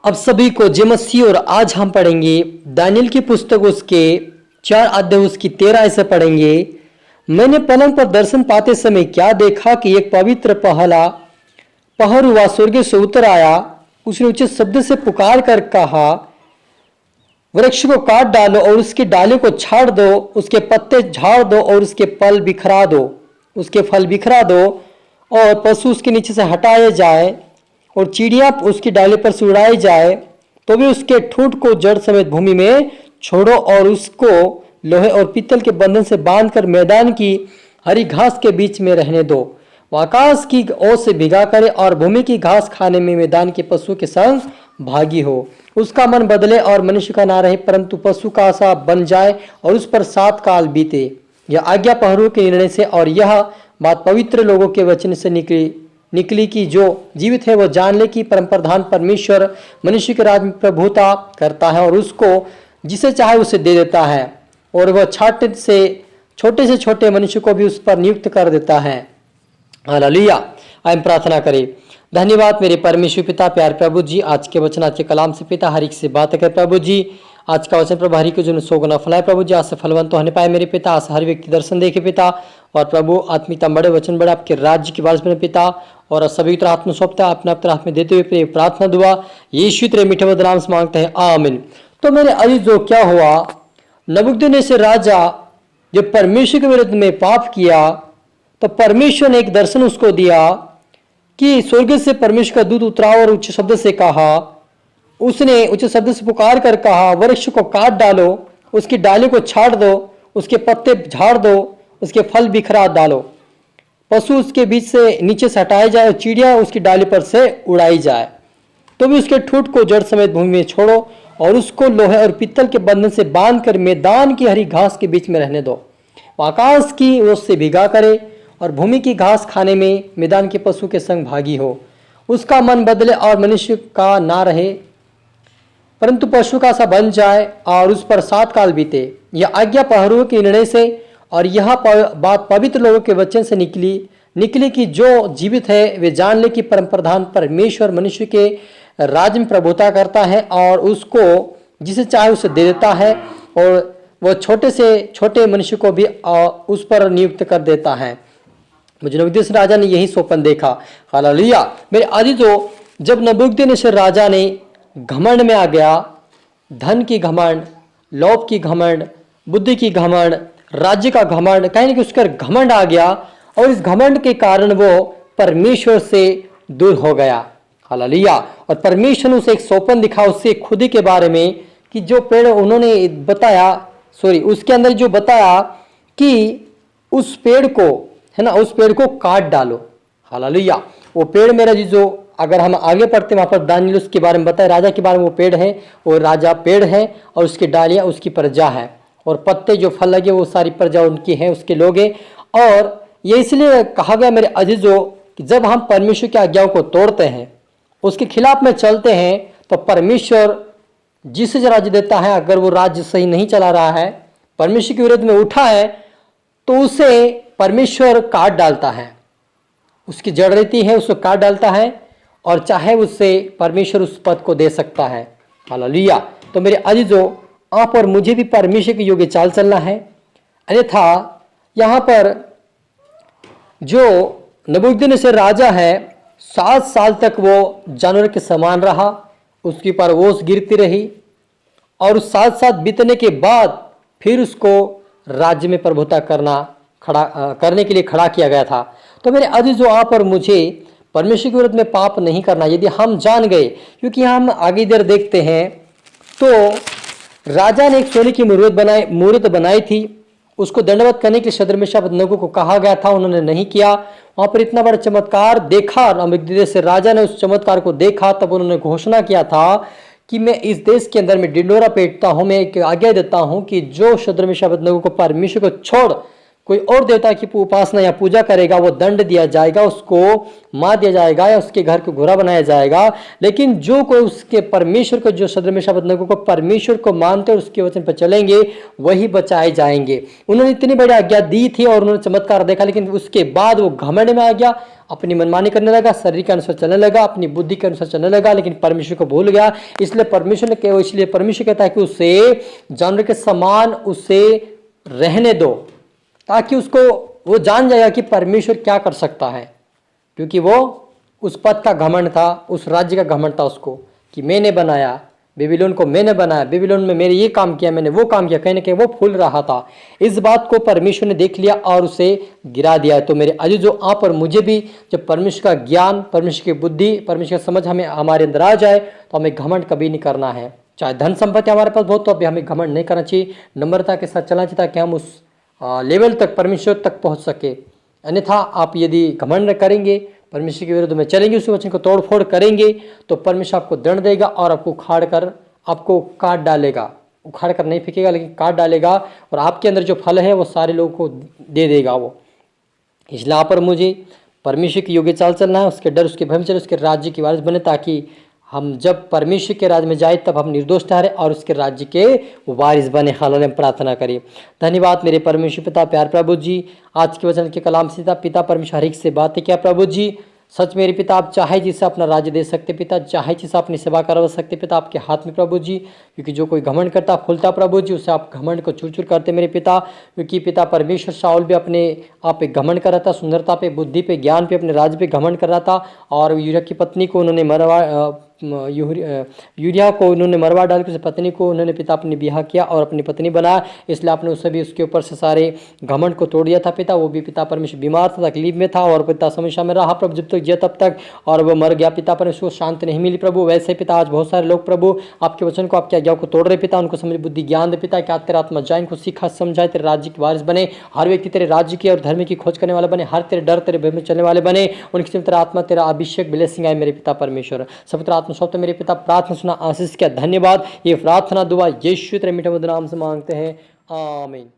अब सभी को जय मसीह। और आज हम पढ़ेंगे दानियेल की पुस्तक उसके 4 अध्याय उसकी 13 ऐसे पढ़ेंगे। मैंने पलंग पर दर्शन पाते समय क्या देखा कि एक पवित्र पहर हुआ स्वर्ग से उतर आया। उसने उच्च शब्द से पुकार कर कहा, वृक्ष को काट डालो और उसकी डाली को छाड़ दो, उसके पत्ते झाड़ दो और उसके फल बिखरा दो और पशु उसके नीचे से हटाए जाए और चिड़िया उसकी डाली पर से उड़ाई जाए, तो भी उसके ठूंठ को जड़ समेत भूमि में छोड़ो और उसको लोहे और पीतल के बंधन से बांधकर मैदान की हरी घास के बीच में रहने दो। वह आकाश की ओर से भिगा करे और भूमि की घास खाने में मैदान के पशु के संग भागी हो। उसका मन बदले और मनुष्य का ना रहे, परंतु पशु का सा बन जाए और उस पर 7 काल बीते। यह आज्ञा पहरुओं के निर्णय से और यह बात पवित्र लोगों के वचन से निकली कि जो जीवित है वह जान ले कि परम प्रधान परमेश्वर मनुष्य के राज में प्रभुता करता है और उसको जिसे चाहे उसे दे देता है, और वह छोटे से छोटे मनुष्य को भी उस पर नियुक्त कर देता है। हालेलुया। आइए प्रार्थना करें। धन्यवाद मेरे परमेश्वर पिता, प्यार प्रभु जी, आज के वचन आज के कलाम से पिता हर एक से बात कर प्रभु जी। आज का वचन प्रभु हरि को जो 100 गुना फलाए प्रभु जी, आज से फलवंत होने पाए मेरे पिता। आज हर व्यक्ति दर्शन देखे पिता, और प्रभु आत्मिकता बड़े वचन बड़े आपके राज्य की वारिस बने पिता, और सभी तरह आत्म सौंपता अपने अपने हाथ में देते हुए प्रिय प्रार्थना दुआ यीशु तेरे मीठे मधुर नाम से मांगते हैं, आमीन। तो मेरे अजीजों, क्या हुआ? नबूकदनेस्सर राजा जब परमेश्वर के विरुद्ध में पाप किया तो परमेश्वर ने एक दर्शन उसको दिया कि स्वर्ग से परमेश्वर का दूत उतरा और उच्च शब्द से कहा, उसने उच्च शब्द से पुकार कर कहा, वृक्ष को काट डालो, उसकी डाली को छाड़ दो, उसके पत्ते झाड़ दो, उसके फल बिखरा डालो, पशु उसके बीच से नीचे से हटाए जाए और चिड़िया उसकी डाली पर से उड़ाई जाए, तो भी उसके ठूंठ को जड़ समेत भूमि में छोड़ो और उसको लोहे और पीतल के बंधन से बांध कर मैदान की हरी घास के बीच में रहने दो। आकाश की ओर से भिगा करे और भूमि की घास खाने में मैदान के पशु के संग भागी हो। उसका मन बदले और मनुष्य का ना रहे, परंतु पशु का सा बन जाए और उस पर 7 काल बीते। यह आज्ञा पहरुओं के निर्णय से और यह बात पवित्र लोगों के वचन से निकली कि जो जीवित है वे जान ले कि परम प्रधान परमेश्वर मनुष्य के राज्य में प्रभुता करता है और उसको जिसे चाहे उसे दे देता है, और वह छोटे से छोटे मनुष्य को भी उस पर नियुक्त कर देता है। मुझे नबूकदनेस्सर राजा ने यही स्वप्न देखा। हालेलुया। मेरे अजीजों, जब नबूकदनेस्सर राजा ने घमंड में आ गया, धन की घमंड, लोभ की घमंड, बुद्धि की घमंड, राज्य का घमंड, कहीं ना कहीं उसका घमंड आ गया और इस घमंड के कारण वो परमेश्वर से दूर हो गया। हालेलुया। और परमेश्वर ने उसे एक स्वप्न दिखा उससे खुदी के बारे में कि जो पेड़ उन्होंने बताया, उसके अंदर जो बताया कि उस पेड़ को है ना, उस पेड़ को काट डालो। हालेलुया। वो पेड़ मेरा जो अगर हम आगे पढ़ते वहां पर दानियेल उसके बारे में बताया, राजा के बारे में, वो पेड़ है, वो राजा पेड़ है और उसकी डालियां उसकी प्रजा है और पत्ते जो फल लगे वो सारी प्रजा उनकी है, उसके लोग हैं। और ये इसलिए कहा गया मेरे अजीजों कि जब हम परमेश्वर की आज्ञाओं को तोड़ते हैं, उसके खिलाफ में चलते हैं, तो परमेश्वर जिसे राज्य देता है, अगर वो राज्य सही नहीं चला रहा है, परमेश्वर के विरुद्ध में उठा है, तो उसे परमेश्वर काट डालता है। उसकी जड़ रहती है, उसको काट डालता है और चाहे उससे परमेश्वर उस पद को दे सकता है। हालेलुया। तो मेरे अजीजों, आप और मुझे भी परमेश्वर के योग्य चाल चलना है, अन्यथा यहाँ पर जो नबूकदनेस्सर राजा है 7 साल तक वो जानवर के समान रहा, उसके ऊपर ओस गिरती रही और उस 7 साल बीतने के बाद फिर उसको राज्य में प्रभुता करने के लिए खड़ा किया गया था। तो मेरे अजीजों, आप और मुझे परमेश्वर के विरुद्ध में पाप नहीं करना। यदि हम जान गए, क्योंकि हम आगे इधर देखते हैं तो राजा ने एक सोने की मूर्त बनाई थी, उसको दंडवत करने के लिए शद्रक अबेदनगो को कहा गया था, उन्होंने नहीं किया। वहां पर इतना बड़ा चमत्कार देखा, नबूकदनेस्सर राजा ने उस चमत्कार को देखा, तब उन्होंने घोषणा किया था कि मैं इस देश के अंदर में डिंडोरा पीटता हूं, मैं एक आज्ञा देता हूं कि जो शद्रक अबेदनगो को परमेश्वर को छोड़ कोई और देवता की उपासना या पूजा करेगा वो दंड दिया जाएगा, उसको मार दिया जाएगा या उसके घर को घोड़ा बनाया जाएगा। लेकिन जो कोई उसके परमेश्वर को, जो शद्रक मेशक अबेदनगो को परमेश्वर को मानते और उसके वचन पर चलेंगे वही बचाए जाएंगे। उन्होंने इतनी बड़ी आज्ञा दी थी और उन्होंने चमत्कार देखा, लेकिन उसके बाद वो घमंड में आ गया, अपनी मनमानी करने लगा, शरीर के अनुसार चलने लगा, अपनी बुद्धि के अनुसार चलने लगा, लेकिन परमेश्वर को भूल गया। इसलिए परमेश्वर कहता है कि उसे जानवर के समान उसे रहने दो, ताकि उसको वो जान जाएगा कि परमेश्वर क्या कर सकता है। क्योंकि वो उस पद का घमंड था, उस राज्य का घमंड था उसको, कि मैंने बनाया बेबीलोन को, मैंने बनाया, बेबीलोन में मैंने ये काम किया, मैंने वो काम किया, कहीं ना कहीं वो फूल रहा था। इस बात को परमेश्वर ने देख लिया और उसे गिरा दिया। तो मेरे अजीजों, आप और मुझे भी जब परमेश्वर का ज्ञान, परमेश्वर की बुद्धि, परमेश्वर का समझ हमारे अंदर आ जाए तो हमें घमंड कभी नहीं करना है। चाहे धन संपत्ति हमारे पास बहुत, तो अभी हमें घमंड नहीं करना चाहिए, नम्रता के साथ चलना चाहिए, ताकि हम उस लेवल तक, परमेश्वर तक पहुंच सके। अन्यथा आप यदि घमंड करेंगे, परमेश्वर के विरुद्ध में चलेंगे, उस वचन को तोड़फोड़ करेंगे, तो परमेश्वर आपको दंड देगा और आपको उखाड़ कर आपको काट डालेगा। उखाड़ कर नहीं फेंकेगा, लेकिन काट डालेगा, और आपके अंदर जो फल है वो सारे लोगों को दे देगा वो। इसलिए आप और मुझे परमेश्वर की योग्य चाल चलना है, उसके डर, उसके भय में चले, उसके राज्य की वारिस बने, ताकि हम जब परमेश्वर के राज्य में जाए तब हम निर्दोष ठहरे और उसके राज्य के वारिस बने। हालेलुया, प्रार्थना करिए। धन्यवाद मेरे परमेश्वर पिता, प्यार प्रभु जी, आज के वचन के कलाम से पिता परमेश्वर हर एक से बातें किया प्रभु जी। सच मेरे पिता, आप चाहे जिसे अपना राज्य दे सकते पिता, चाहे जिसे अपनी सेवा करवा सकते पिता, आपके हाथ में प्रभु जी। क्योंकि जो कोई घमंड करता फूलता प्रभु जी, उसे आप घमंड को चूर चूर करते मेरे पिता। क्योंकि पिता परमेश्वर शाऊल भी अपने आप पे घमंड कर रहा था, सुंदरता पे, बुद्धि पे, ज्ञान पे, अपने राज्य पे घमंड कर रहा था, और यूरिया की पत्नी को उन्होंने यूरिया को उन्होंने मरवा डाल के उस पत्नी को उन्होंने पिता अपने ब्याह किया और अपनी पत्नी बनाया। इसलिए आपने उसे भी उसके ऊपर से सारे घमंड को तोड़ दिया था पिता। वो भी पिता परमेश्वर बीमार था, तकलीफ में था, और पिता समस्या में रहा प्रभु जब तक जिया तब तक, और वो मर गया पिता परमेश्वर, शांति नहीं मिली प्रभु। वैसे पिता आज बहुत सारे लोग प्रभु आपके वचन को, आपकी आज्ञाओं को तोड़ रहे पिता, उनको समझ बुद्धि ज्ञान दे पिता, क्या तेरा आत्मा जाए, इनको सीखा समझाए, तेरे राज्य की वारिस बने, हर व्यक्ति तेरे राज्य की और धर्म की खोज करने वाला बने, हर तेरे डर तेरे भय में चलने वाले बने, उनकी तेरा आत्मा, तेरा अभिषेक ब्लेसिंग आए मेरे पिता परमेश्वर। सब आत्मा सौंपते मेरे पिता, प्रार्थना सुना, आशीष किया, धन्यवाद। ये प्रार्थना दुआ यीशु तेरे मीठे मधुर नाम से मांगते हैं, आमीन।